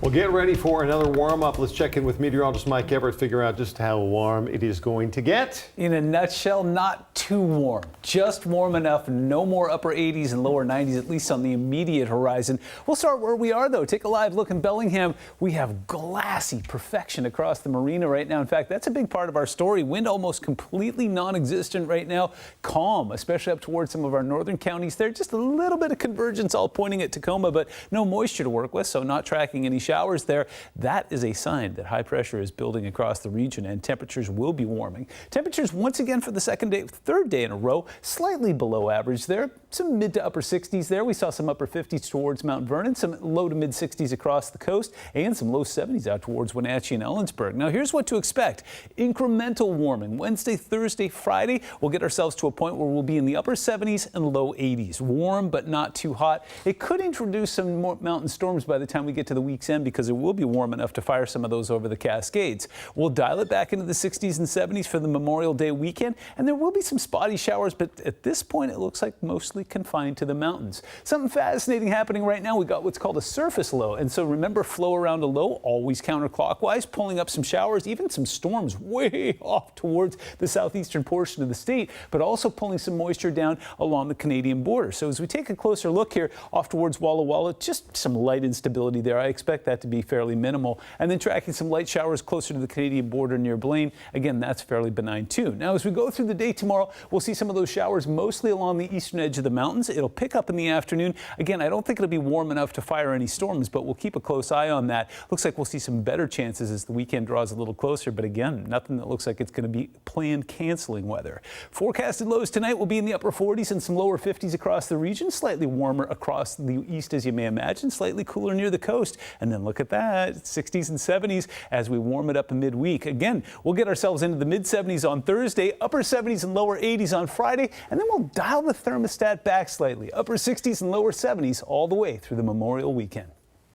Well, get ready for another warm up. Let's check in with meteorologist Mike Everett, figure out just how warm it is going to get. In a nutshell, not too warm, just warm enough. No more upper 80s and lower 90s, at least on the immediate horizon. We'll start where we are, though. Take a live look in Bellingham. We have glassy perfection across the marina right now. In fact, that's a big part of our story. Wind almost completely non-existent right now. Calm, especially up towards some of our northern counties there. Just a little bit of convergence, all pointing at Tacoma, but no moisture to work with, so not tracking any showers there. That is a sign that high pressure is building across the region and temperatures will be warming. Temperatures once again for the third day in a row, slightly below average there. Some mid to upper 60s there. We saw some upper 50s towards Mount Vernon, some low to mid 60s across the coast, and some low 70s out towards Wenatchee and Ellensburg. Now here's what to expect. Incremental warming Wednesday, Thursday, Friday. We'll get ourselves to a point where we'll be in the upper 70s and low 80s. Warm but not too hot. It could introduce some more mountain storms by the time we get to the week's end because it will be warm enough to fire some of those over the Cascades. We'll dial it back into the 60s and 70s for the Memorial Day weekend, and there will be some spotty showers, but at this point it looks like mostly confined to the mountains. Something fascinating happening right now. We got what's called a surface low, and so remember, flow around a low, always counterclockwise, pulling up some showers, even some storms way off towards the southeastern portion of the state, but also pulling some moisture down along the Canadian border. So as we take a closer look here off towards Walla Walla, just some light instability there. I expect that to be fairly minimal. And then tracking some light showers closer to the Canadian border near Blaine. Again, that's fairly benign too. Now, as we go through the day tomorrow, we'll see some of those showers mostly along the eastern edge of the mountains. It'll pick up in the afternoon. Again, I don't think it'll be warm enough to fire any storms, but we'll keep a close eye on that. Looks like we'll see some better chances as the weekend draws a little closer, but again, nothing that looks like it's going to be planned canceling weather. Forecasted lows tonight will be in the upper 40s and some lower 50s across the region, slightly warmer across the east as you may imagine, slightly cooler near the coast. And then look at that, 60s and 70s as we warm it up in midweek. Again, we'll get ourselves into the mid 70s on Thursday, upper 70s and lower 80s on Friday, and then we'll dial the thermostat back slightly, upper 60s and lower 70s all the way through the Memorial weekend.